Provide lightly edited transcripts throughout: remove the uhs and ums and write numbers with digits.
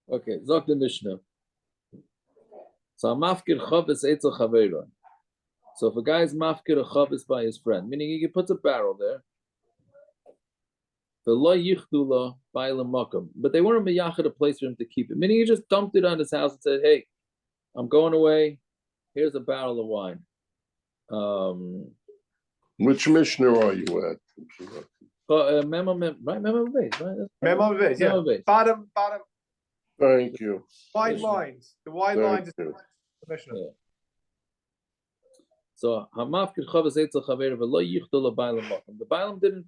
Okay, Zok the Mishnah. So mafkir chavis etzel chaveron. So if a guy is mafkir a chavis by his friend, meaning he puts a barrel there, the lo yichdula ba'ila makom, but they weren't miyachid a place for him to keep it. Meaning he just dumped it on his house and said, "Hey, I'm going away. Here's a barrel of wine." Which Mishnah are you at? Memo base, right? Memo base, yeah. Bottom. Thank you. Wide lines. The wide lines is the Mishnah. Yeah. So hamafkir chavas etzel chaver v'lo yichdula ba'ila makom. The ba'alim didn't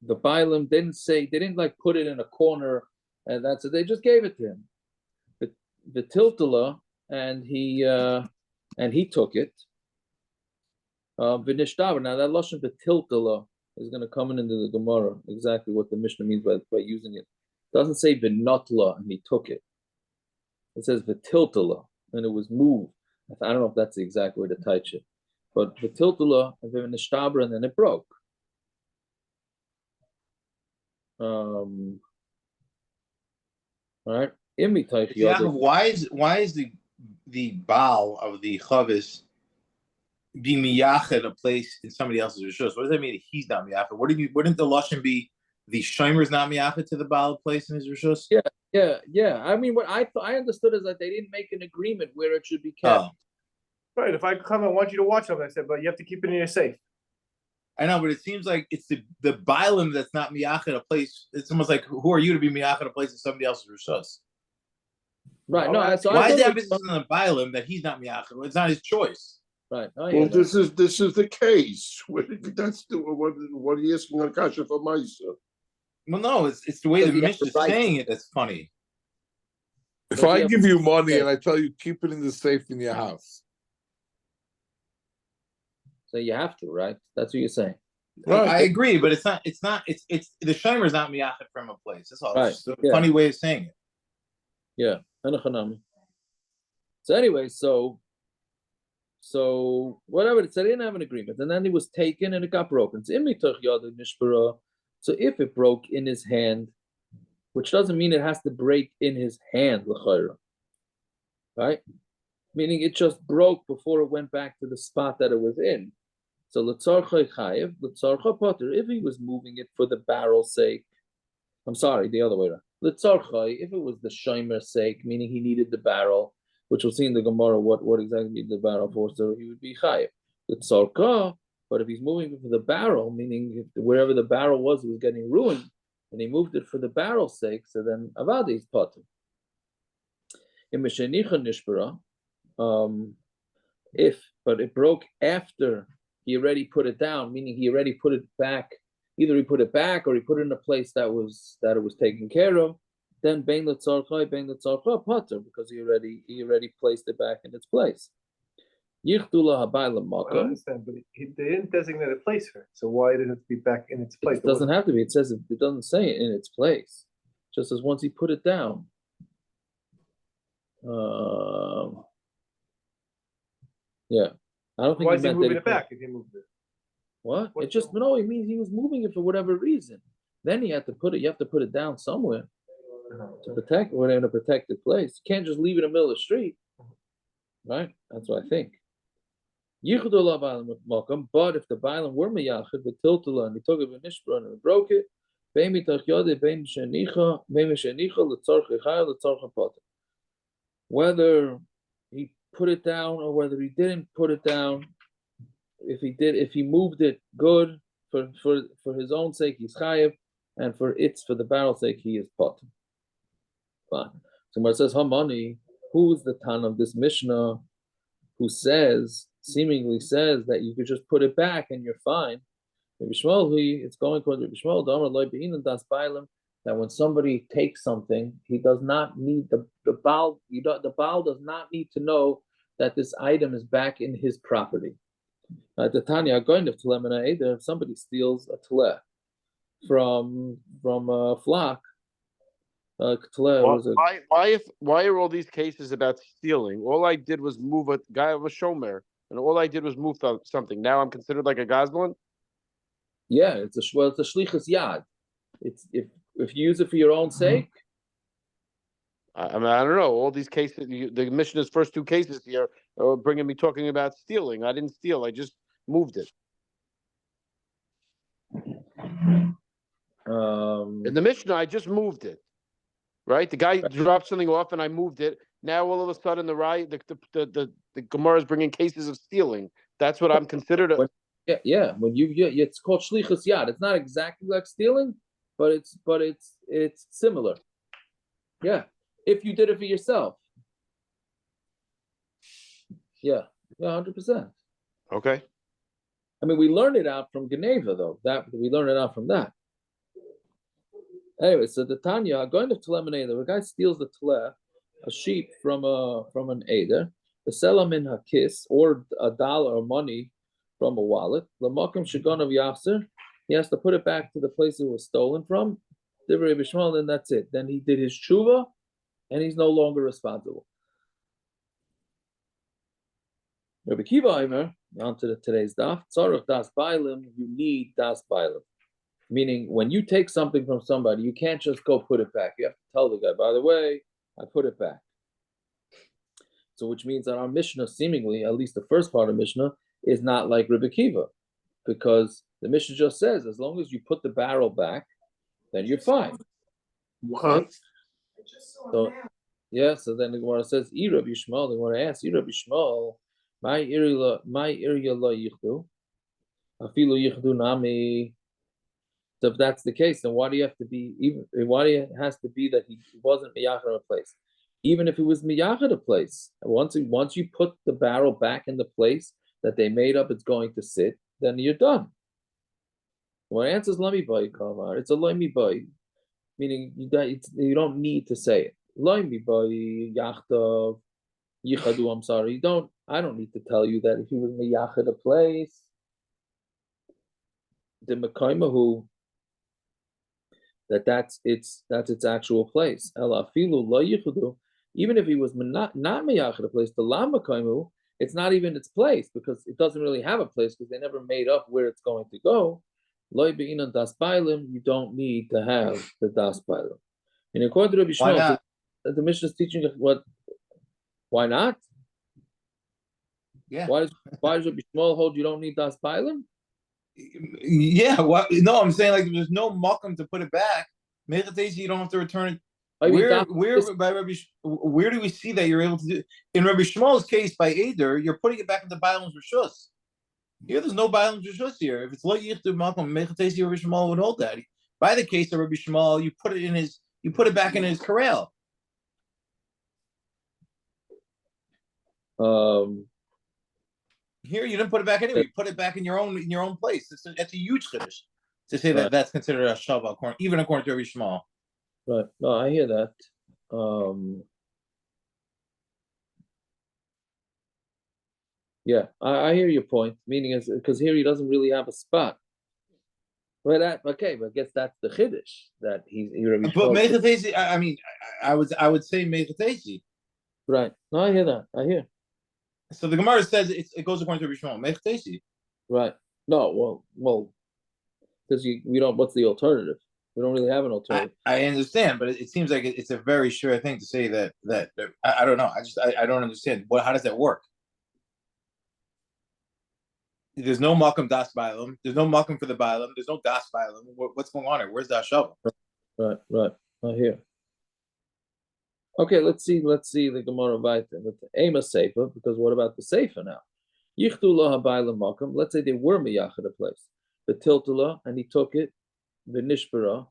the ba'alim didn't say, they didn't like put it in a corner and that's it. They just gave it to him. The tiltula, and he took it. V'nishtaber. Now that lashon the tiltula is going to come into the Gemara exactly what the Mishnah means by using it. It doesn't say v'notla and he took it. It says v'tiltula and it was moved. I don't know if that's the exact way to touch it, but v'tiltula and v'nishtaber and then it broke. All right. Yeah, why is the Baal of the Chavis be miyached a place in somebody else's rishus? What does that mean that he's not miyached? What do you? Wouldn't the lashon be the shomer's not miyached to the Baal place in his rishus? Yeah. I mean, what I understood is that they didn't make an agreement where it should be kept. Oh. Right. If I come and want you to watch something, I said, but you have to keep it in your safe. I know, but it seems like it's the Bailim that's not miyached a place. It's almost like, who are you to be miyached a place in somebody else's rishus? Right. No. So why is the emphasis on the Bailim that he's not miyached? It's not his choice. Right. Well, this is the case. That's what are you asking on Kasha for Maisa? Well, no, it's the way the Mishnah is saying it that's funny. If I give you money and I tell you keep it in the safe in your house, so you have to, right? That's what you're saying. Right. I agree, but it's not. It's the shomer is not miyached from a place. That's all. Right. It's just a funny way of saying it. Yeah. So anyway, so whatever it said, they didn't have an agreement, and then it was taken and it got broken. So if it broke in his hand, which doesn't mean it has to break in his hand, right? Meaning it just broke before it went back to the spot that it was in. So l'tzarcha chayev, l'tzarcha poter. If he was moving it for the barrel's sake, I'm sorry, the other way around. L'tzarcha, if it was the shomer's sake, meaning he needed the barrel, which we'll see in the Gemara what exactly needed the barrel for, so he would be chayev. L'tzarcha, but if he's moving it for the barrel, meaning if wherever the barrel was getting ruined, and he moved it for the barrel's sake, so then avadi is poter. In meshenicha nishbara, but it broke after he already put it down, meaning he already put it back. Either he put it back or he put it in a place that it was taken care of. Then bein letzarcha poter, because he already placed it back in its place. Yichdula habayla makom. I understand, but they didn't designate a place for it. So why did it be back in its place? It doesn't have to be. It says it doesn't say it in its place. It just as once he put it down. Yeah, I don't think. Why is he moving it back if he moved it? What? It just it means he was moving it for whatever reason. Then he had to put it. You have to put it down somewhere to protect. We're in a protected place. You can't just leave it in the middle of the street, right? That's what I think. But if the bailam were miyachid, the tiltula, and he took it with nishbra and broke it, whether he put it down or whether he didn't put it down, if he moved it good for his own sake, he's chayev, and for the barrel's sake, he is potter. Fine. So when it says Hamani, who's the Tan of this Mishnah who seemingly says that you could just put it back and you're fine? It's going towards Rabbi Shmuel, that when somebody takes something, he does not need the Baal. The Baal does not need to know that this item is back in his property. The Tanya going to Tlemena, if somebody steals a tleh from a flock, why are all these cases about stealing? All I did was move a guy of a shomer, and all I did was move something. Now I'm considered like a gazlan? Yeah, it's a shlichus yad. It's if you use it for your own sake. I mean, I don't know. All these cases, the Mishnah's first two cases here are bringing me talking about stealing. I didn't steal. I just moved it. In the Mishnah, I just moved it. Right? The guy dropped something off, and I moved it. Now all of a sudden, the Gemara is bringing cases of stealing. That's what I'm considered. Yeah. When it's called shlichus yad. It's not exactly like stealing, but it's similar. Yeah, if you did it for yourself. Yeah, 100%. Okay. I mean, we learned it out from Geneva, though. That we learned it out from that. Anyway, so the Tanya going to Tleman Eder. The guy steals the tle, a sheep from an Eder, the selam in hakis or $1 or money from a wallet. The makom shagon of Yasser, he has to put it back to the place it was stolen from. Divrei Bishmal, and that's it. Then he did his tshuva, and he's no longer responsible. Rabbi Kiva Aimer, on to today's daf. Tzarech das bailim, you need das bailim. Meaning, when you take something from somebody, you can't just go put it back. You have to tell the guy, by the way, I put it back. So, which means that our Mishnah, seemingly, at least the first part of Mishnah, is not like Rabbi Kiva, because the Mishnah just says, as long as you put the barrel back, then you're fine. What? So, yeah. So then the Gemara says, "I Rabbi Shmuel." The Gemara asks, "I Rabbi Shmuel, my iriya la yichdu, afilu yichdu nami." So if that's the case, then why do you have to be even? Why do it has to be that he wasn't miyachad a place? Even if it was miyachad a place, once you put the barrel back in the place that they made up, it's going to sit. Then you're done. When it answers lami bay kamar, it's a lami bay, meaning you don't need to say it. Lami bay yachdav yichadu. I'm sorry, I don't need to tell you that if he was miyachad a place, the mekaymahu. That's its actual place. Even if he was not meyachad a place, the lama kaimu, it's not even its place because it doesn't really have a place because they never made up where it's going to go. Loy be'inan das bailim, you don't need to have the das bailim. And according to Rabbi Shmuel, the Mishnah is teaching what? Why not? Yeah. Why does Rabbi Shmuel hold you don't need das bailim? Yeah, no, I'm saying like there's no makom to put it back. Mechatesi, you don't have to return it. Where do we see that you're able to do? In Rabbi Shmuel's case by Eder, you're putting it back into Bailam's Rishus. Here, there's no Bailam's Rishus here. If it's lo yichdu makom, Mechatesi Rabbi Shmuel would hold that. By the case of Rabbi Shmuel, you put it back in his corral. Here, you didn't put it back anyway. You put it back in your own place. That's a huge chiddush to say that that's considered a shava, even according to Rabbi Shmuel. Right. No, I hear that. Yeah, I hear your point. Meaning is because here he doesn't really have a spot. But I guess that's the chiddush that he. But mechatesi, I mean, I would say mechatesi. Right. No, I hear that. I hear. So the Gemara says it goes according to Rabbi Shmuel. Mechatesi. Right. No, well, because we don't. What's the alternative? We don't really have an alternative. I understand, but it seems like it's a very sure thing to say that I don't know. I don't understand. How does that work? There's no makom das bailam. There's no makom for the bailam. There's no das bailam. What's going on here? Where's that shovel? Right. I hear. Okay, let's see the Gemara Vayta. Aim a sefer, because what about the sefer now? Yichdu la habayla makom. Let's say they were miyachad a place. The tiltula, and he took it, the nishbara,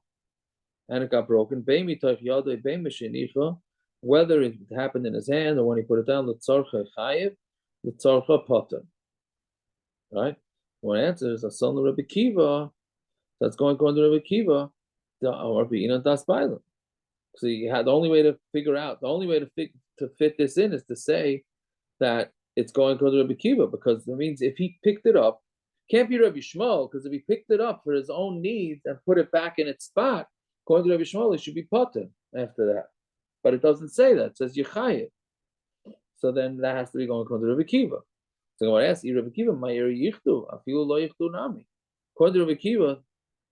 and it got broken. Beimi toich yadei beimi shenicha. Whether it happened in his hand or when he put it down, the tzarcha chayiv, the tzarcha potter. Right? One answer is a son of Rabbi Kiva. That's going to Rabbi Kiva. Or be'inan das bailam. So you had the only way to fit this in is to say that it's going to Rabbi Kiva, because it means if he picked it up, can't be Rabbi Shmuel, because if he picked it up for his own needs and put it back in its spot, according to Rabbi Shmuel, it should be potter after that. But it doesn't say that. It says Yechayev. So then that has to be going to Rabbi Kiva. So I want to ask Rabbi Kiva, Ma'ir Yichdu, Afilu lo Yichdu Nami. according to Rabbi Akiva,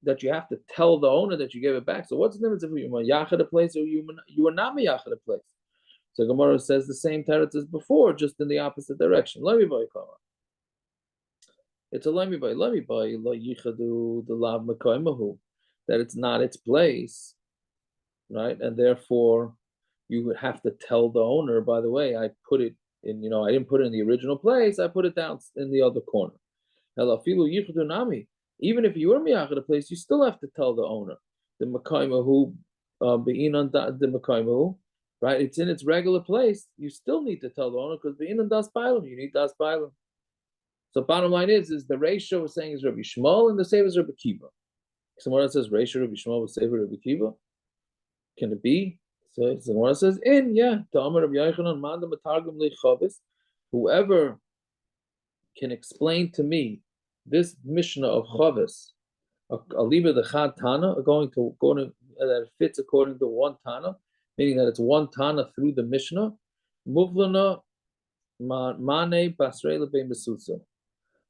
that you have to tell the owner that you gave it back. So what's the difference if you were yachad a place or you were not yachad a place? So Gemara says the same teretz as before, just in the opposite direction. It's a lemi by lo yichadu the lav mekoimahu, that it's not its place, right? And therefore, you would have to tell the owner, by the way, I put it in, I didn't put it in the original place, I put it down in the other corner. Even if you were miyachad a place, you still have to tell the owner. The mekoimahu, the mekoimahu, right? It's in its regular place. You still need to tell the owner because be'inan das bailam, you need das bailam. So bottom line is the ratio we're saying is Rabbi Shmuel and the save is Rabbi Akiva. Someone that says ratio Rabbi Shmuel with save Rabbi Akiva. Can it be? So someone that says in, yeah. Whoever can explain to me this Mishnah of Chavis, a lever the Chad Tana, going to that it fits according to one Tana, meaning that it's one Tana through the Mishnah. Muvlana Mane Basrela Be Mesusa.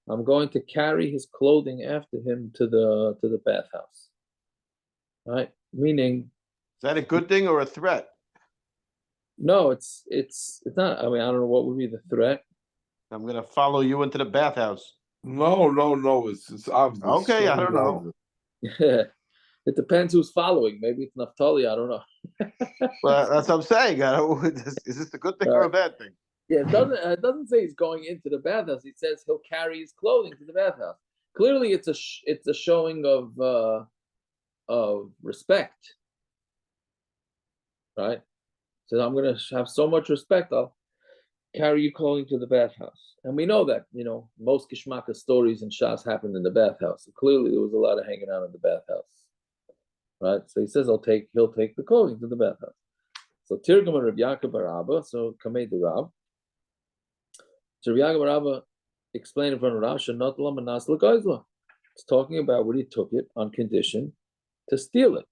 I'm going to carry his clothing after him to the bathhouse. Right? Meaning, Is that a good thing or a threat? no, it's not. I mean, I don't know what would be the threat. I'm gonna follow you into the bathhouse. No. It's obvious. Okay, I don't know. It depends who's following. Maybe it's Naphtali. I don't know. Well, that's what I'm saying. Is this a good thing or a bad thing? Yeah, it doesn't say he's going into the bathhouse. It says he'll carry his clothing to the bathhouse. Clearly, it's a showing of respect, right? So I'm going to have so much respect. I'll carry your clothing to the bathhouse, and we know that most Kishmaka stories and Shas happened in the bathhouse. So clearly, there was a lot of hanging out in the bathhouse, right? So he says he'll take the clothing to the bathhouse. So Tirgum Rav Yaakov bar Abba. So Kamei the Rab. So Rav Yaakov bar Abba explained in front of Rav Shenot la manas l'goizla. It's talking about when he took it on condition to steal it.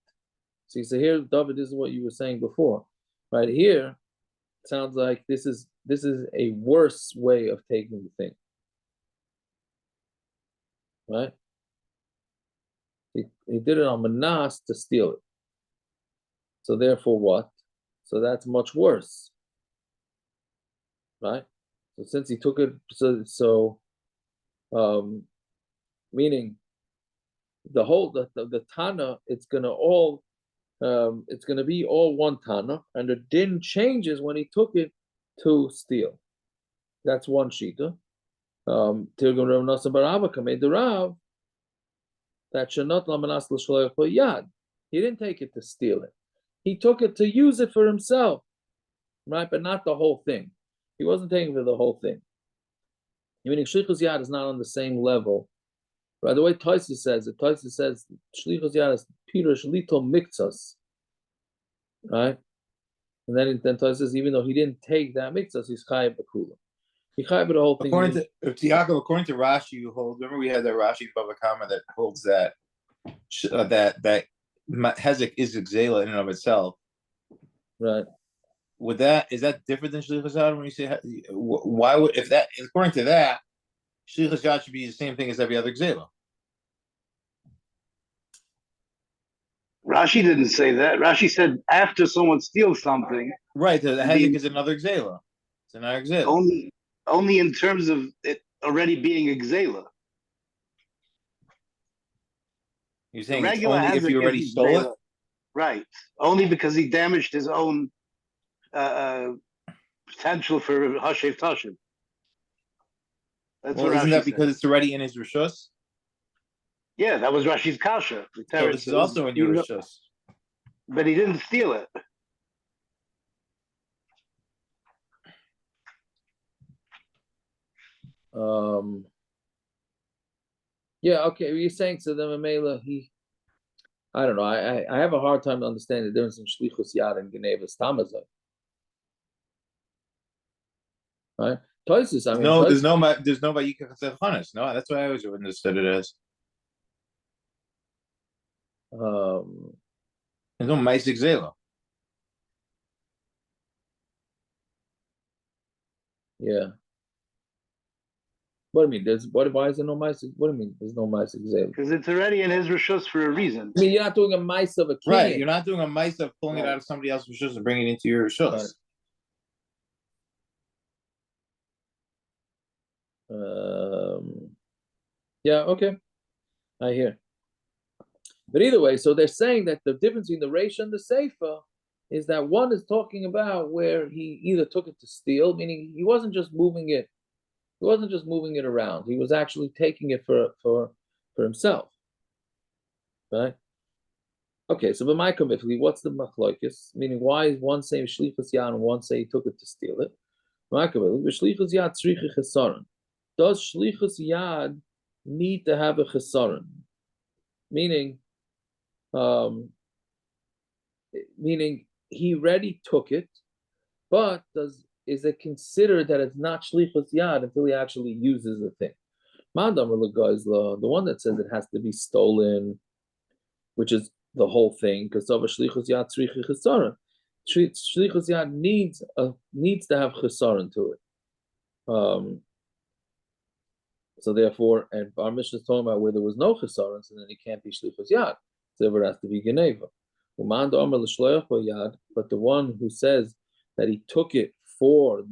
So you say here, David, this is what you were saying before. Right here, it sounds like this is a worse way of taking the thing. Right? He did it on manas to steal it. So therefore what? So that's much worse. Right? So since he took it, meaning the whole the Tana, it's gonna be all one Tana, and the din changes when he took it to steal. That's one shita. Tirgum Rav Nasa bar Abba Kamei the Rav, that shenot lamanas l'shloach yad. He didn't take it to steal it. He took it to use it for himself, right? But not the whole thing. He wasn't taking it for the whole thing. Meaning shlichus yad is not on the same level. By the way, Tosfos says it. Tosfos says shlichus yad is pirush lito miktzas, right? And then Tosfos says even though he didn't take that miktzas, he's chayav b'kula. He chayav the whole thing. According to Rashi, you hold. Remember, we had that Rashi Bava Kama that holds that that Hezek is Xela in and of itself. Right. Is that different than Shlichus Yad when you say why would if that according to that Shlichus Yad should be the same thing as every other Xela? Rashi didn't say that. Rashi said after someone steals something. Right, the Hezek is another Xela. It's another Xela. Only in terms of it already being a Xela. You're saying it's only if you already stole it? Right. Only because he damaged his own potential for Hashev Tashiv. That's Well, what isn't Rashi that said. because it's already in his Rishus? Yeah, that was Rashi's Kasha. So this is also in your Rishus. But he didn't steal it. Yeah, okay. You're saying so then Mamela, I don't know. I have a hard time to understand the difference in Shlichus Yad and Genevas Tamazai. Right? Tosfos, I mean, there's no Vayikach Chanas. No, that's what I always understood it as. There's no Maisik Zela. Yeah. What do you mean? Why is there no mice? What do you mean? There's no mice exaled? Because it's already in his rishus for a reason. I mean, you're not doing a mice of a king. Right, you're not doing a mice of pulling it out of somebody else's rishus and bringing it into your rishus. Yeah, okay, I hear. But either way, so they're saying that the difference between the Reish and the Seifa is that one is talking about where he either took it to steal, meaning he wasn't just moving it around. He was actually taking it for himself. Right? Okay, so but my committee, what's the machlokes? Meaning, why is one saying shlichus yad and one say he took it to steal it? My committee, shlichus yad tzricha chesaron. Does shlichus yad need to have a chesaron? Meaning he already took it, but is it considered that it's not shlichus yad until he actually uses the thing? The one that says it has to be stolen, which is the whole thing, because of a shlichus yad tzricha chesaron. Shlichus yad needs to have chesaron to it. So therefore, and our mission is talking about where there was no chesaron, so then it can't be shlichus yad. So it has to be geneva. But the one who says that he took it for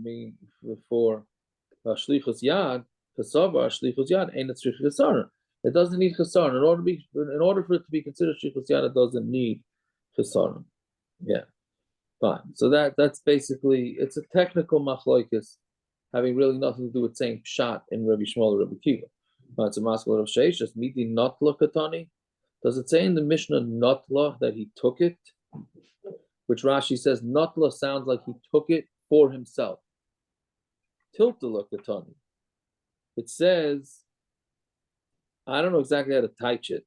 shlichus yad, kasavar shlichus yad ain't a tzricha chesaron. It doesn't need chesaron. In order for it to be considered shlichus yad, it doesn't need chesaron. Yeah, fine. So that's basically, it's a technical machlokes, having really nothing to do with saying pshat in Rabbi Shmuel or Rabbi Kiva. It's a maskal of sheishas miti notla katani. Does it say in the Mishnah notla that he took it? Which Rashi says notla sounds like he took it for himself. Tiltala katani. It says, I don't know exactly how to type it,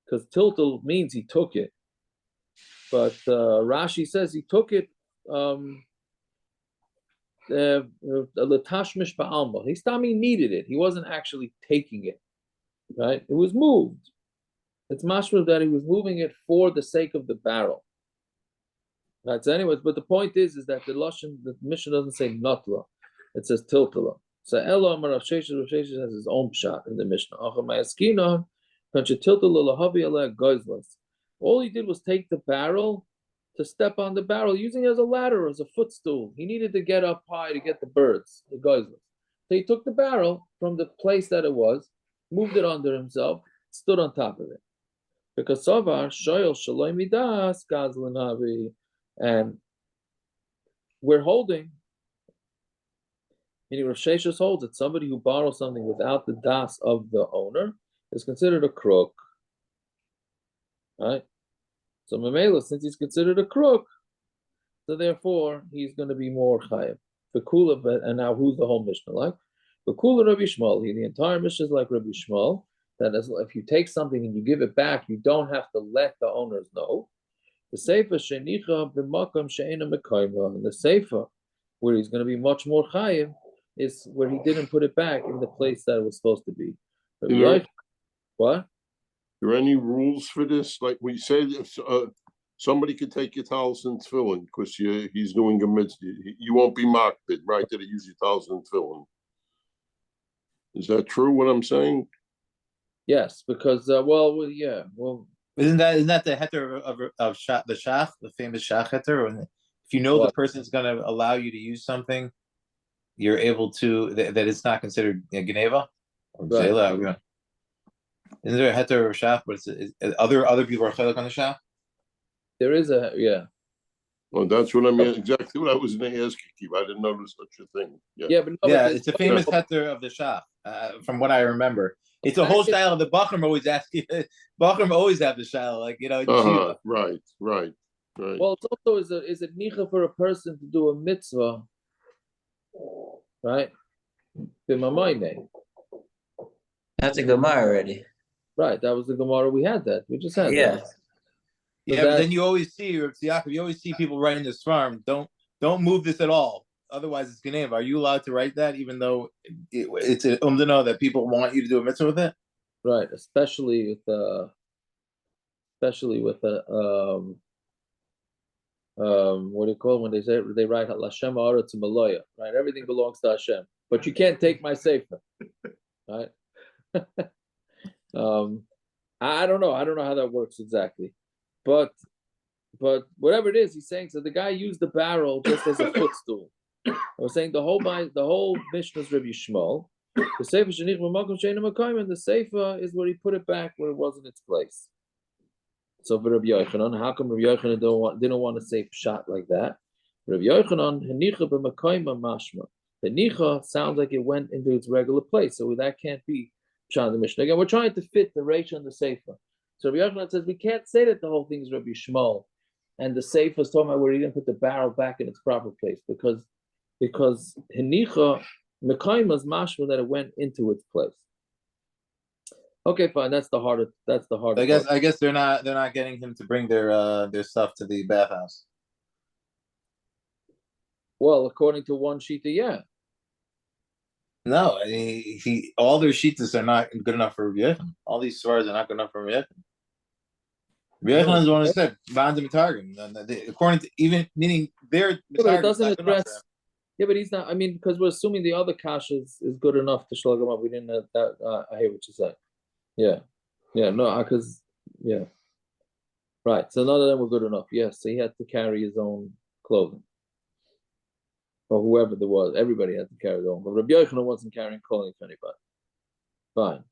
because tiltal means he took it, but Rashi says he took it Latashmish ba'alma. He needed it. He wasn't actually taking it. Right? It was moved. It's mashma that he was moving it for the sake of the barrel. Right. So, anyways, but the point is that the Mishnah doesn't say notla. It says tiltala. So Elo Amar Rav Sheshes has his own shot in the Mishnah. All he did was take the barrel to step on the barrel, using it as a ladder, as a footstool. He needed to get up high to get the birds, the geizlas. So he took the barrel from the place that it was, moved it under himself, stood on top of it. Because Savar, Shoyel, Shaloi Midas, Gazlanavi, and we're holding, meaning Rav Sheshes holds that somebody who borrows something without the das of the owner is considered a crook. Right? So Mamela, since he's considered a crook, so therefore he's going to be more chayav. The kula, and now who's the whole Mishnah like? The kula Rabbi Shmuel. The entire Mishnah is like Rabbi Shmuel. That is, if you take something and you give it back, you don't have to let the owners know. The seifa shenicha b'makam she'ena mekayma. And the seifa, where he's going to be much more chayav, is where he didn't put it back in the place that it was supposed to be. What? Are there any rules for this? Like we said, if somebody could take your towels and tefillin because he's doing a mitzvah, you won't be mocked, right? That he use your towels and tefillin. Is that true? What I'm saying? Yes, because well, Isn't that the heter of the shach, the famous shach heter? If you know the person's going to allow you to use something, you're able to that it's not considered geneva. Right. Isn't there a heter of shach? But it's other people are chaylik on the shach. There is Well, that's what I mean. Exactly what I was going to ask you. I didn't know there's such a thing. But it's a famous heter of the shach, from what I remember. It's a whole style of the Bachram always ask you. Bachram always have the style, like right. Well, it's also is it nicha for a person to do a mitzvah, right? That's a Gemara already. Right, that was the Gemara. We had that. We just had that. So but then you always see people writing this farm. Don't move this at all. Otherwise, it's Geneva. Are you allowed to write that, even though it's an umdano that people want you to do a mitzvah with it? Right, especially with what do you call it when they write Lashem Aretz Maloya, right? Everything belongs to Hashem. but you can't take my sefer. Right? I don't know. I don't know how that works exactly, but whatever it is, he's saying so. The guy used the barrel just as a footstool. I was saying the whole Mishnah is Rabbi Shmuel. The sefer shenich b'makom she'eino makayim, and the sefer is where he put it back where it was in its place. So for Rabbi Yochanan, how come Rabbi Yochanan didn't want to say pshat like that? Rabbi Yochanan, henicha b'makayim mashma. Henicha sounds like it went into its regular place, so that can't be pshat in the Mishnah. Again, we're trying to fit the Reish and the sefer. So Rabbi Yochanan says we can't say that the whole thing is Rabbi Shmuel, and the sefer is talking about where he didn't put the barrel back in its proper place because henicha mekayim is mashma that it went into its place. Okay, fine. That's the harder. I guess they're not getting him to bring their stuff to the bathhouse. Well, according to one shita, yeah. No, I mean, all their shitas are not good enough for Rabbi Yochanan. All these svaras are not good enough for Rabbi Yochanan. Rabbi Yochanan is the one who said Ba'andim Targum. According to even meaning their it doesn't address. Yeah, but he's not. I mean, because we're assuming the other kasha is good enough to shlug him up. We didn't have that. I hear what you say. Yeah, no, because right. So none of them were good enough. Yes, so he had to carry his own clothing, or whoever there was. Everybody had to carry their own. But Rabbi Yochanan wasn't carrying clothing for anybody. Fine.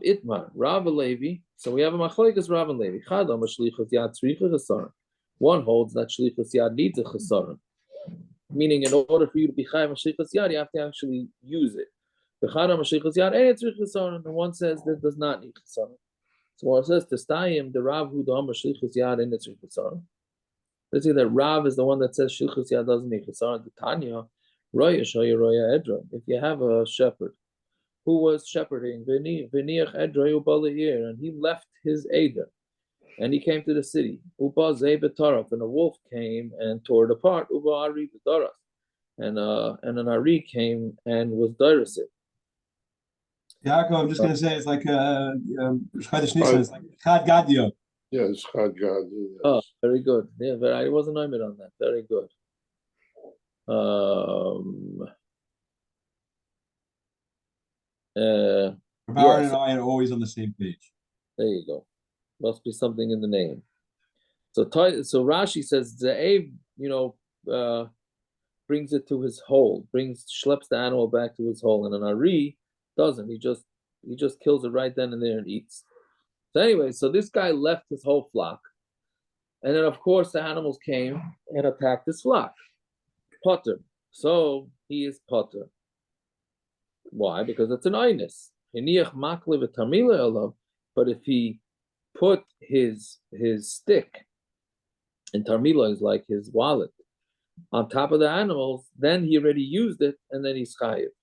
Itmar Rav Levi. So we have a machlekes Rav and Levi. Chadam shlichus yad tzricha chesaron. One holds that shlichus yad needs a chesaron, meaning in order for you to be chayv shlichus yad, you have to actually use it. The one says that does not need chesaron. So one says to stayim the Rav who dam shlichus yad in the chesaron. Let's see that Rav is the one that says shlichus yad doesn't need chesaron. The Tanya roya shoya roya edra. If you have a shepherd who was shepherding, v'niach edra ubalihir, and he left his eder, and he came to the city. Uba zeh betaraf, and a wolf came and tore it apart. Uba ari b'daras, and an ari came and was darasit. Yaakov, I'm just going to say it's like it's like Chad Gadio. Yeah, it's Chad Gadio. Yes. Oh, very good. Yeah, but I wasn't on it on that. Very good. Baron and I are always on the same page. There you go. Must be something in the name. So Rashi says Ze'ev, brings it to his hole, schleps the animal back to his hole, and an Ari doesn't. He just kills it right then and there and eats. So anyway, so this guy left his whole flock, and then of course the animals came and attacked his flock. Potter. So he is potter. Why? Because it's an einus. But if he put his stick, and tarmila is like his wallet, on top of the animals, then he already used it, and then he's chayiv.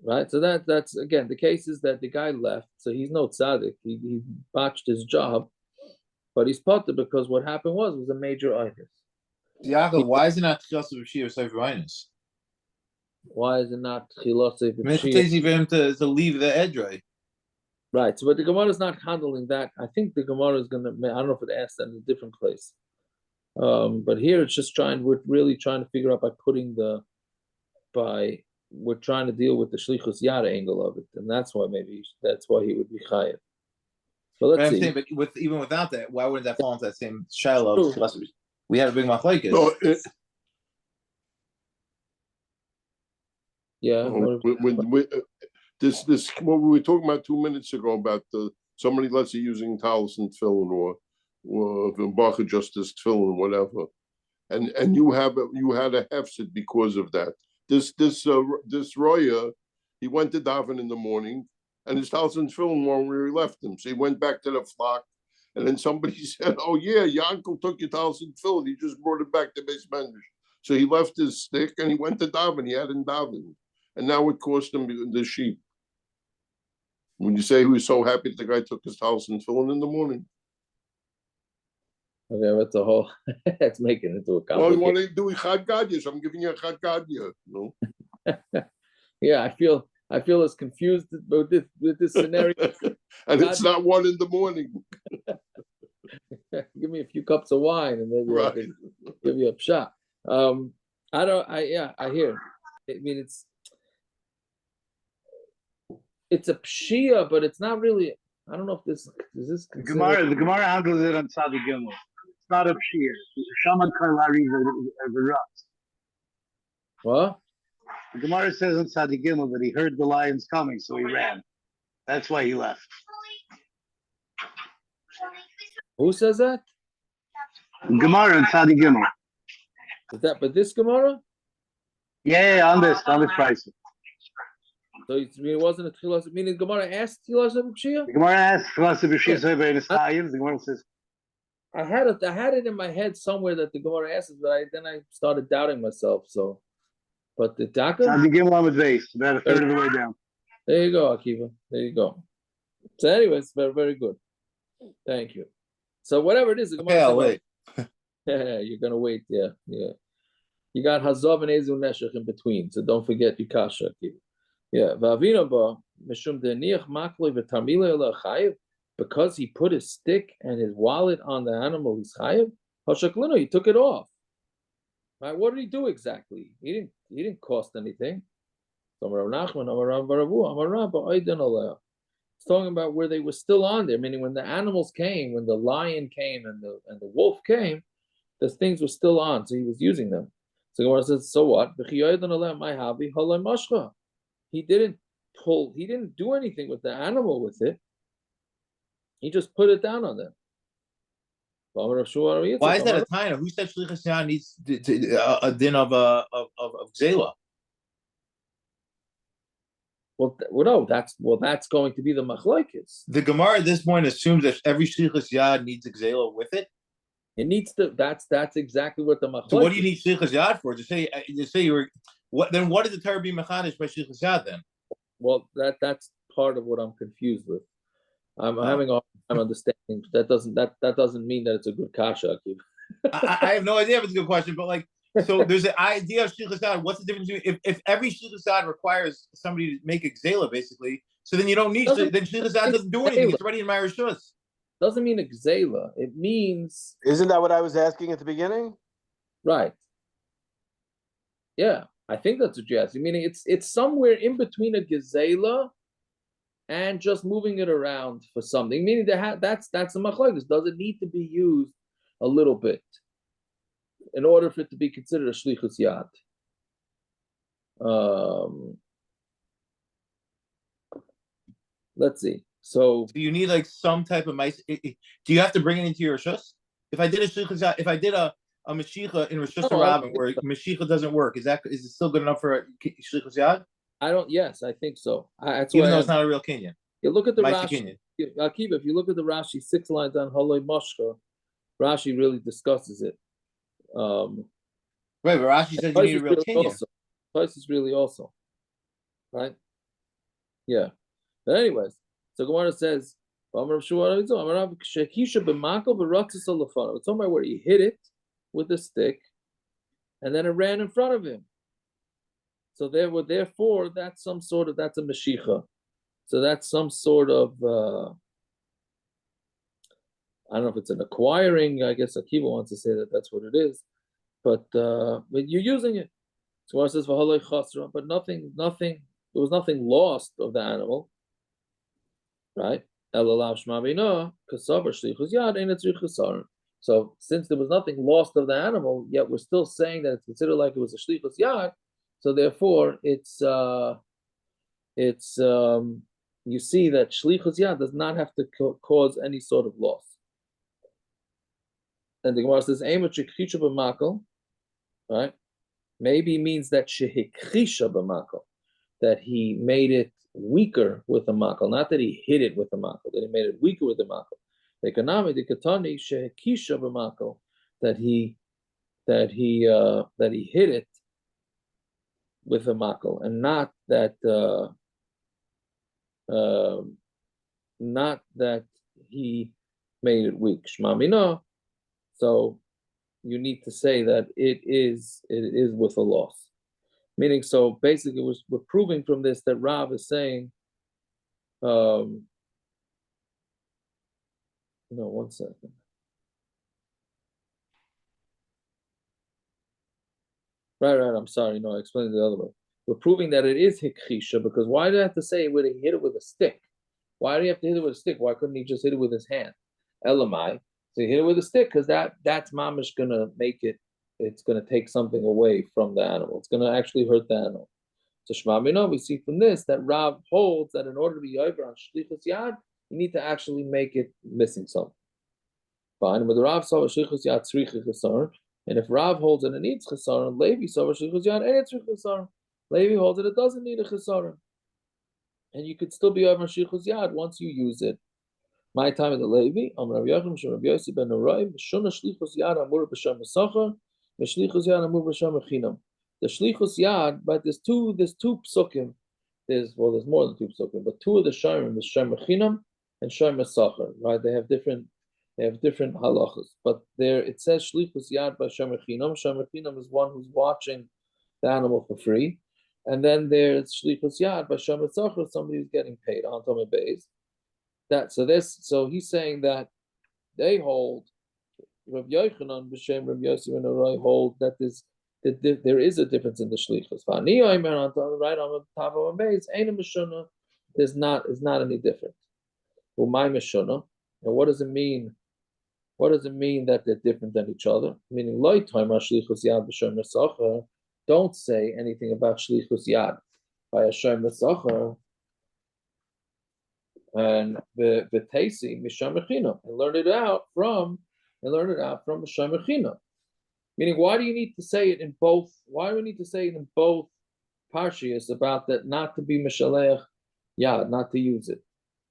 Right? So that's again, the case is that the guy left, so he's no tzaddik. He botched his job, but he's potter because what happened was a major einus. Yaakov, why is it not Chilosef B'Shia or Sefer Einus? Why is it not Chilosef B'Shia? It's easy for him to leave the edrei. Right, so but the Gemara is not handling that. I think the Gemara is going to, I don't know if it asks that in a different place. But here it's just we're really trying to figure out we're trying to deal with the Shlichus Yada angle of it. And that's why he would be chayav. So let's see. Saying, but even without that, why wouldn't that fall into that same shiloh? We had a big machlekes. No, yeah. This what we were talking about 2 minutes ago about somebody let's say using talis and tefillin or Bacha just as tefillin, whatever, and you had a hefset because of that. This roya, he went to daven in the morning, and his talis and tefillin weren't where he left them, so he went back to the flock, and then somebody said, "Oh yeah, your uncle took your talis and tefillin. He just brought it back to Beis Medrash." So he left his stick and he went to daven. He hadn't davened, and now it cost him the sheep. When you say he was so happy that the guy took his talis and tefillin in the morning. Okay, that's a whole. That's making it into a complicated. Well, you want to do a chad gadya, so I'm giving you a chad gadya. No. Yeah, I feel as confused with this scenario. And it's not 1 a.m. Give me a few cups of wine, and maybe I can give you a shot. I don't. I hear. I mean, it's a pshia, but it's not really. I don't know if this is this The considered. Gemara handles it on Tzadi Gimel. It's not a shear. Shaman Kailari Veras. What? The Gemara says on Tzadi Gimel that he heard the lions coming, so he ran. That's why he left. Who says that? Gemara and Tzadi Gimel. Is that? But this Gemara? Yeah, on this price. So it wasn't a tchilas. Meaning Gemara asked tchilas of pshia. The Gemara asks Tchilas of B'Shir Soiba in his Chayiv. The Gemara says, I had it in my head somewhere that the Gemara asks, but then I started doubting myself. So, but the Taka. Tzadi Gimel Amud Beis, about a third of the way down. There you go, Akiva. There you go. So, anyways, very, very good. Thank you. So, whatever it is, the Gemara. Okay, I'll wait. Yeah, you're gonna wait. Yeah. You got Hazav and Ezu Neshech in between, so don't forget your kasha, Akiva. Yeah. Va'avina ba mishum deniach makloi v'tarmilei ala chayiv, because he put his stick and his wallet on the animal. He's chayiv. Hashaklino, he took it off. Right? What did he do exactly? He didn't cost anything. It's talking about where they were still on there, meaning when the animals came, when the lion came and the wolf came, the things were still on, so he was using them. So Gemara says, so what? He didn't do anything with the animal with it. He just put it down on them. Why is that a time? Who said Shlichus Yad needs a din of Gzela? Well, no, that's going to be the machlokes. The Gemara at this point assumes that every Shlichus Yad needs a Gzela with it. It needs to. That's exactly what the machlokes. So what do you need Shlichus Yad for? To say you were what? Then what is the Torah be mechanish by Shlichus Yad then? Well, that's part of what I'm confused with. I'm having a hard time understanding. That doesn't mean that it's a good kasha. I have no idea if it's a good question, but like, so there's an idea of Shlichus Yad. What's the difference between if every Shlichus Yad requires somebody to make a Gzela, basically? So then you don't need. Then Shlichus Yad doesn't do anything. It's already in my Rishus. Doesn't mean a gzela. It means. Isn't that what I was asking at the beginning? Right. Yeah, I think that's what you're asking. Meaning it's somewhere in between a gazela and just moving it around for something. Meaning that's a machlokes. Does it need to be used a little bit in order for it to be considered a shlichus yad? Let's see. So you need like some type of mice. Do you have to bring it into your Rishus? If I did a Shlichus, if I did a Mashicha in Rishus Rabbin where Mashicha doesn't work, is it still good enough for a Shlichus Yad? Yes, I think so. That's even though it's not a real Kenyan. You look at the Rashi. Akiva, if you look at the Rashi, 6 lines on Haloi Mashka, Rashi really discusses it. Right, but Rashi says you need a real Kenyan. This is really also, right? Yeah. But anyways, so Gemara says, it's talking about where he hit it with the stick, and then it ran in front of him. So therefore, that's a Mashicha. So that's some sort of, I don't know if it's an acquiring. I guess Akiva wants to say that that's what it is, but you're using it. So it says but nothing. There was nothing lost of the animal, right? So since there was nothing lost of the animal, yet we're still saying that it's considered like it was a shlichus yad. So therefore, it's you see that shlichus yad does not have to cause any sort of loss. And the Gemara says, right? Maybe means that shehikrisha b'makel, that he made it weaker with a makel, not that he hit it with a makel, that he made it weaker with a makel. The kanami, the katani shehikisha b'makel, that he hit it with a makel, and not that he made it weak. Shmamina. So you need to say that it is with a loss. Meaning, so basically, we're proving from this that Rav is saying, no, 1 second. Right, I'm sorry. No, I explained it the other way. We're proving that it is hikchisha because why do I have to say where he hit it with a stick? Why do you have to hit it with a stick? Why couldn't he just hit it with his hand? Elamai. So he hit it with a stick because that's mamish gonna make it. It's gonna take something away from the animal. It's gonna actually hurt the animal. So Shema Mino, we see from this that Rav holds that in order to be over on shlichus yad, you need to actually make it missing something. Fine. But the Rav saw a shlichus yad tzricha chesaron, and if Rav holds that it needs chesaron, Levi saw a shlichus yad and it's chesaron. Levi holds that it doesn't need a chesaron, and you could still be over on shlichus yad once you use it. My time in the Levi, Rav Yochanan Shem Rav Yossi ben Norai, Shuna shlichus yad amur b'shem mesachar, v'shlichus yad amur b'shem mechinam. The shlichus yad, but there's two psukim. There's more than two psukim, but two of the shayrim is shem mechinam and shem mesachar. Right? They have different halachas, but there it says shlichus yad by shem mechinam. Shem mechinam is one who's watching the animal for free, and then there's shlichus yad by shem mesachar, somebody who's getting paid on Tomei Beis. So he's saying that they hold Rav Yochanan b'shem Rav Yossi ben Norai hold that there is a difference in the shlichus. Right on the top of a base, there's not any difference. And what does it mean? What does it mean that they're different than each other? Meaning, don't say anything about shlichus yad by Hashem Mesachar and the Tasi Misham Mechina, and learn it out from Misham Mechina. Meaning, why do you need to say it in both? Why do we need to say it in both parshias about that not to be mishalech yad, not to use it?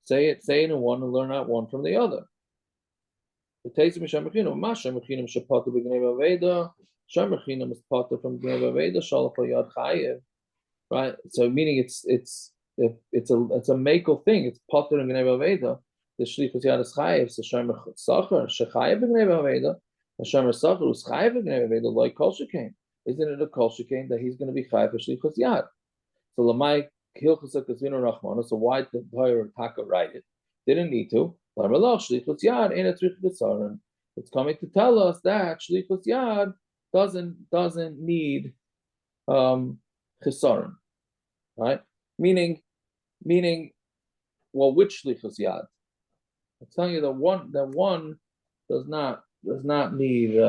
Say it in one and learn out one from the other. The Tasi Misham Mechina, Masham Mechina Shapata b'Gnei Aveda, Sham Mechina is Pata from Gnei Aveda, Shalach Yad Chayev. Right. So meaning it's a makel thing. It's Pata and Gnei Aveda. The Shlichus Yad is Chayev. So Sham Sacher Shechayev b'Gnei Aveda. Hashem Sacher is Chayev b'Gnei Aveda like Kol Shekain. Isn't it a Kol Shekain that he's going to be Chayev for Shlichus Yad? So Lamai Hilchus Kasvino Rachmana. So why did the Torah Taka write it? Didn't need to. It's coming to tell us that Shlichus Yad doesn't need chesaron, right? Meaning, well, which Shlichus Yad? I'm telling you that one does not need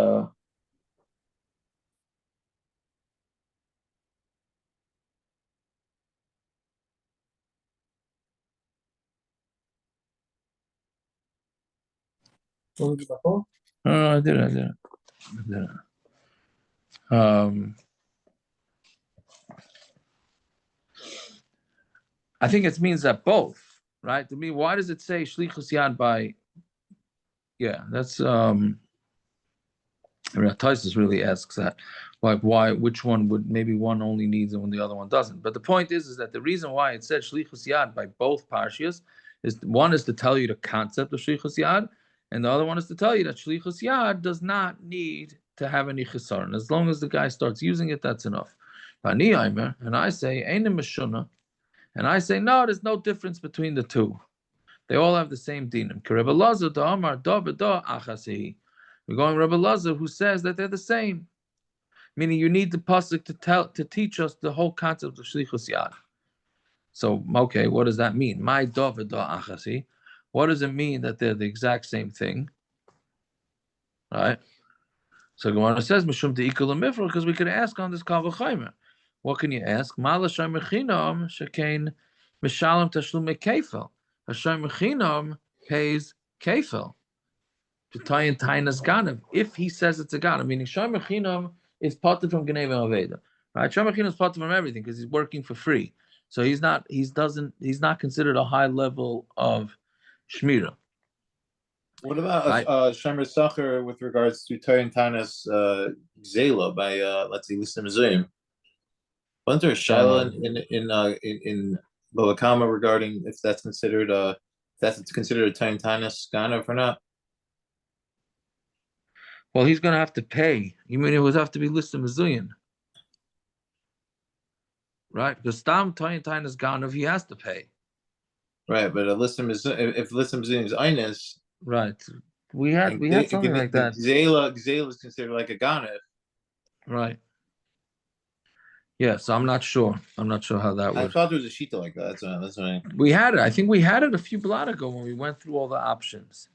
I did. I think it means that both, right? To me, why does it say shlichus yad by? Yeah, that's Taisus really asks that, like why, which one would maybe one only needs and when the other one doesn't. But the point is that the reason why it said shlichus yad by both parshias is one is to tell you the concept of shlichus yad, and the other one is to tell you that shlichus yad does not need to have any chesaron. As long as the guy starts using it, that's enough. And I say ein meshuna. And I say, no, there's no difference between the two. They all have the same dinim. We're going Rebbe Lazar, who says that they're the same. Meaning you need the pasuk to teach us the whole concept of shlichus yad. So, okay, what does that mean? My David achasi. What does it mean that they're the exact same thing? Right? So Gemara says, Mishum de'ikul mifra, because we could ask on this kal v'chaymer. What can you ask? Mala shem mechinam shekain mishalem tashlume kefel. Hashem mechinam pays kefel to tayin tainas ganav. If he says it's a ganav, meaning shem mechinam is parted from Gnei Aveda, right? Shem mechinam is parted from everything because he's working for free. So he's not considered a high level of shmira. What about Shemer Sacher with regards to tayin tainas zela by let's see, Listim Zayim? Wasn't there a shaila in Bava Kama regarding if that's considered a tayin tainas ganav or not? Well, he's going to have to pay. You mean it would have to be listed Mizuyan, right? Because Stam tayin tainas ganav, he has to pay. Right, but if Listim Mizuyan is Einis, right? We had something like that. Zela is considered like a ganav, right? Yeah, so I'm not sure. I'm not sure how that I would. thought there was a shita like that. That's what We had it. I think we had it a few blot ago when we went through all the options.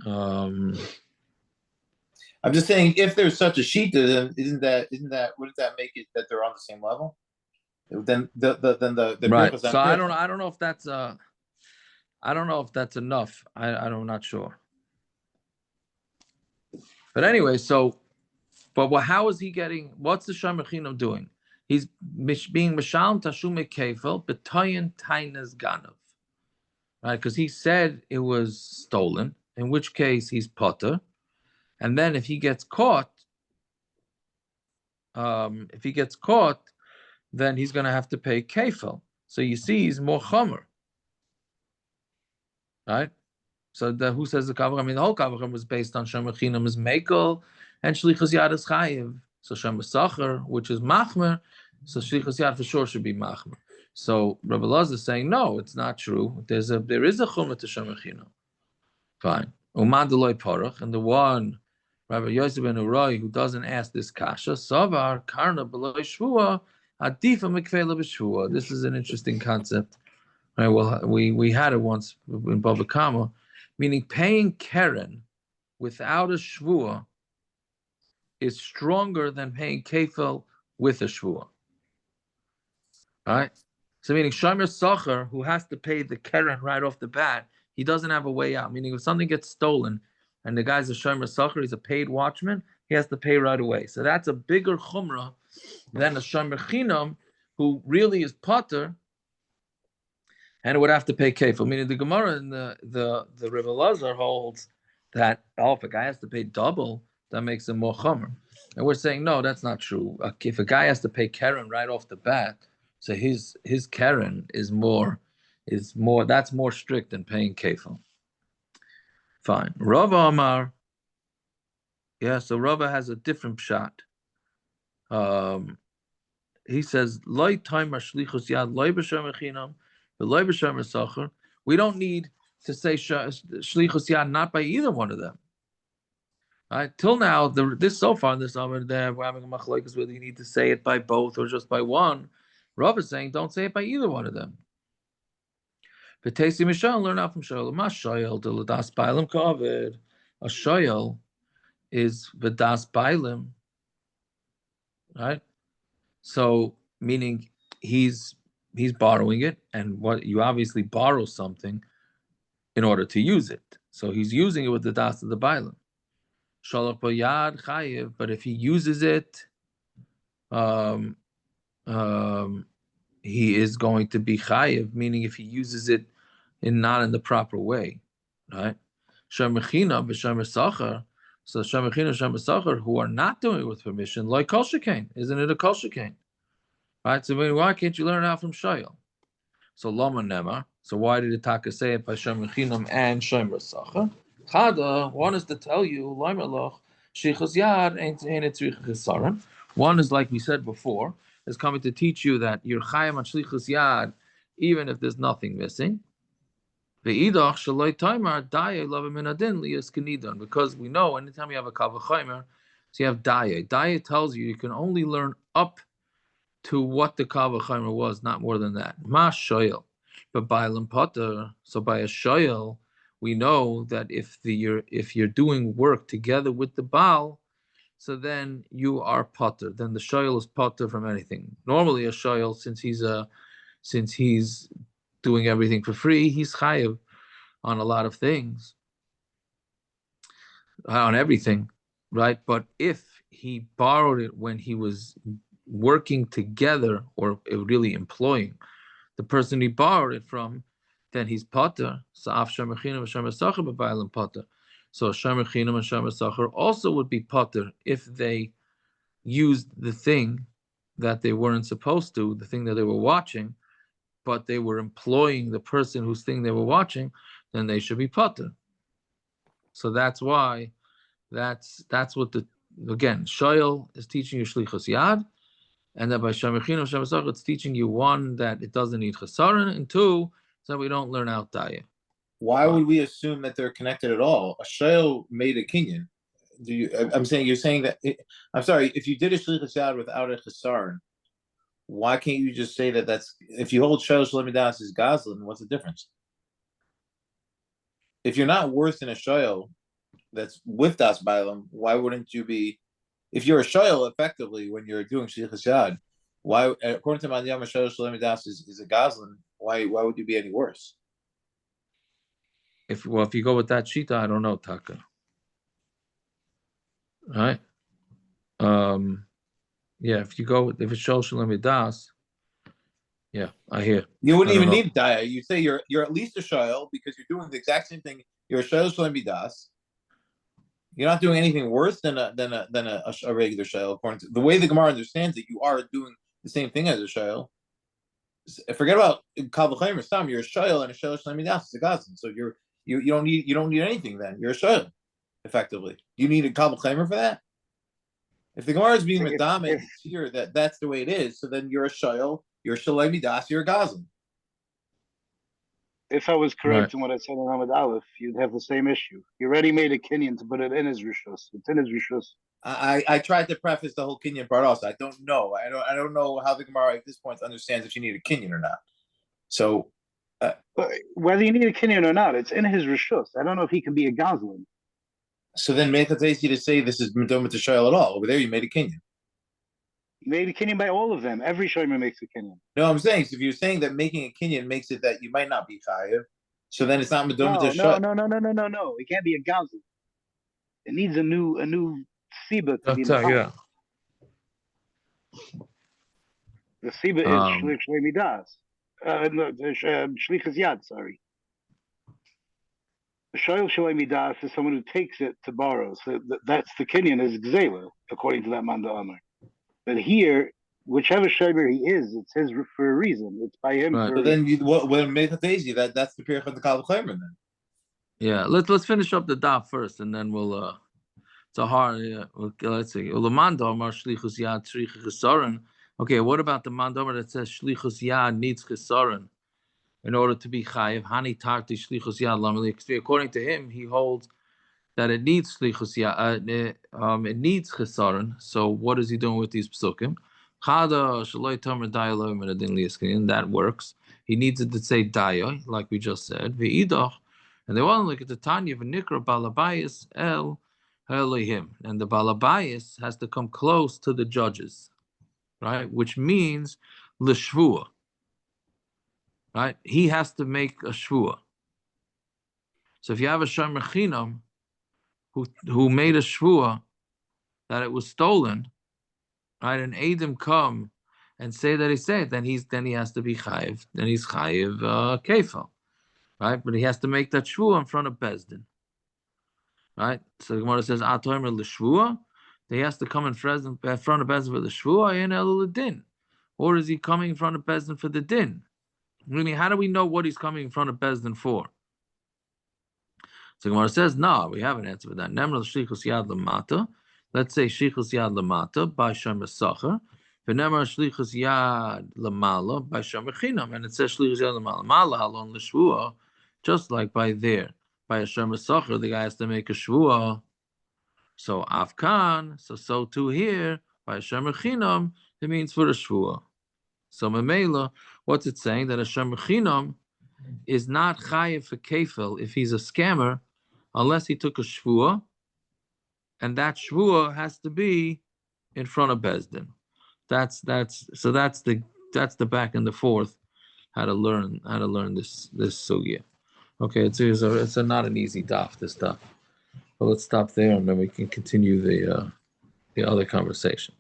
I'm just saying, if there's such a shita, then wouldn't that make it that they're on the same level? Then the Right. Birchos So on I Birchos. don't know if that's I don't know if that's enough. I'm not sure. But anyway, how is he getting? What's the Shemachino doing? He's being Mishal Tashum Kefel B'Toyin Tainas Ganav, right? Because he said it was stolen. In which case he's potter, and then if he gets caught, then he's going to have to pay kefil. So you see, he's more chomer, right? So who says the kavacham? I mean, the whole kavacham was based on shemachinam is mekel and shlichus yad is chayiv. So shemasacher, which is machmer, so shlichus yad for sure should be machmer. So Rabbi Laz is saying no, it's not true. There is a chumah to shemachinam. Fine. Umad deloy parach, and the one Rabbi Yosef ben Urai who doesn't ask this kasha, savar karna beloy shvua adifa mikvela b'shvua. This is an interesting concept. Right. Well, we had it once in Bava Kama, meaning paying keren without a shvua is stronger than paying kefil with a shvua. Right. So meaning shomer sacher, who has to pay the keren right off the bat, he doesn't have a way out. Meaning if something gets stolen and the guy's a shomer sacher, he's a paid watchman, he has to pay right away. So that's a bigger chumrah than a shomer chinam, who really is potter and it would have to pay kefil. Meaning the Gemara and the Rebbe Lazar holds that if a guy has to pay double, that makes him more chomer. And we're saying no, that's not true. If a guy has to pay keren right off the bat, so his keren is more. That's more strict than paying kefil. Fine. Rava Amar. Yeah, so Rava has a different shot. He says, "Loi timer shlichus yad loi b'shem echinam, v'loi b'shem esacher." We don't need to say shlichus yad not by either one of them. Right? Till now, this so far in this over there, we're having a machlokes whether you need to say it by both or just by one. Rav is saying don't say it by either one of them. V'teisi mishal, learn out from shoyel. Ma shoyel de l'das bailim kaved. A shoyel is v'das bailim, right? So meaning he's borrowing it, and what you obviously borrow something in order to use it. So he's using it with the das of the bailim. Shalach bayad chayiv, but if he uses it, he is going to be chayiv, meaning if he uses it not in the proper way, right? Shemechina b'shemer sacher. So shemechina shemer sacher who are not doing it with permission, like kol shekain, isn't it a kol shekain? Right? So why can't you learn out from Shoyel? So Lama Nema. So why did the Taka say it by Shem Chinam and Shem Rasacha? Chada, one is to tell you, Laimerloch, Shichas Yad ain't Tzricha Chesaron. One is like we said before, is coming to teach you that you're Chayim on Shlichas Yad, even if there's nothing missing. Ve'idach Shaloi Taimar Daye Lava Minadin Lias Kenidon. Because we know anytime you have a Kavachaimer, so you have Daye. Daye tells you can only learn up to what the Kavachaimer was, not more than that. Ma shoyel. But by Potter, so by a shoyel, we know that if you're doing work together with the Baal, so then you are Potter. Then the shoyel is Potter from anything. Normally a shoyel, since he's doing everything for free, he's chayiv on a lot of things. On everything, right? But if he borrowed it when he was working together or really employing the person he borrowed it from, then he's potter. So af shemachinam and shemasacher b'bailim potter. So shemachinam and shemasacher also would be potter if they used the thing that they weren't supposed to, the thing that they were watching, but they were employing the person whose thing they were watching, then they should be potter. So that's why, that's what again, Shoyel is teaching you shlichus yad, and that by Shemachin of Shemasach, it's teaching you one, that it doesn't need chesaron, and two, so we don't learn out daya. Why would we assume that they're connected at all? A shoyel made a kinyan. I'm saying you're saying that. I'm sorry. If you did a shlichus yad without a chesaron, why can't you just say that that's if you hold shalosh lemidas is gazlan? What's the difference? If you're not worse than a shoyl that's with das bailam, why wouldn't you be? If you're a shoyl effectively when you're doing shlichus yad, why according to Mandiyam shalosh lemidas is a gazlan? Why would you be any worse? If you go with that shita, I don't know, Taka. Right? Yeah, if it's shalosh lemidas, yeah, I hear. You wouldn't even know. need daya. You say you're at least a shoyl because you're doing the exact same thing. You're a shoyl lemidas. You're not doing anything worse than a regular shayl. According to the way the Gemara understands it, you are doing the same thing as a shayl. Forget about kal v'chomer stam. You're a shayl and a shayl shlemidas is a gazan. So you don't need anything then. You're a shayl, effectively. You need a kal v'chomer for that. If the Gemara is being medame here, that's the way it is. So then you're a shayl. You're a shlemidas. You're a gazan. If I was correct in what I said in Ahmed Aleph, you'd have the same issue. He already made a kinyan to put it in his rishus. It's in his rishus. I tried to preface the whole kinyan part also. I don't know. I don't know how the Gemara at this point understands if you need a kinyan or not. So, but whether you need a kinyan or not, it's in his rishus. I don't know if he can be a gazlan. So then make it easy to say this is medoma to shayl at all. Over there, you made a kinyan. You made a kinyan by all of them. Every shomer makes a kinyan. No, I'm saying so if you're saying that making a kinyan makes it that you might not be chayiv, so then it's not medoma to shayl. No. It can't be a gazlan. It needs a new siba to be Yeah. The siba is shlich lemidas. Shlichus yad. Sorry. The shoyl shalei midas is someone who takes it to borrow. So that's the kinyan is gzela, according to that Manda Amar. But here, whichever shomer he is, it's his for a reason. It's by him. Right. So then when make it easy, that's the period of the kal v'chomer then. Yeah, let's finish up the daf first, and then we'll. It's a hard. Let's see. Okay, what about the mandomer that says shlichus yad needs chesaron in order to be chayiv? Hani tarti shlichus yad lamali. According to him, he holds that it needs shlichus yad. It needs chesaron. So what is he doing with these psukim? That works. He needs it to say daya, like we just said. And they want to look at the Tanya of Nikra Balabayas El Elohim. And the Balabayas has to come close to the judges, right? Which means L'shvua, right? He has to make a shvua. So if you have a Shomer Chinam who made a shvua that it was stolen, right? And Adam come and say that he said, then he has to be chayiv. Then he's chayiv kefal. Right, but he has to make that shvua in front of Bezdin. Right, so the Gemara says, "Atomer l'shvua." He has to come in front of Bezdin for the shvua, and el din, or is he coming in front of Bezdin for the din? Meaning, how do we know what he's coming in front of Bezdin for? So the Gemara says, "No, we have an answer for that." Nemra l'shlichus yad lamata. Let's say shlichus yad lamata by shomer sacher. V'nemar shlichus yad lamala by shomer chinam, and it says shlichus yad lamala mala halon l'shvua. Just like by a shomer sacher, the guy has to make a shvua. So afkan, so too here by a shomer chinam, it means for a shvua. So memela, what's it saying that a shomer chinam is not chayiv for kefil if he's a scammer, unless he took a shvua, and that shvua has to be in front of Bezdin. That's the back and the forth how to learn this sugya. Okay, it's not an easy daf, this stuff. But let's stop there and then we can continue the other conversation.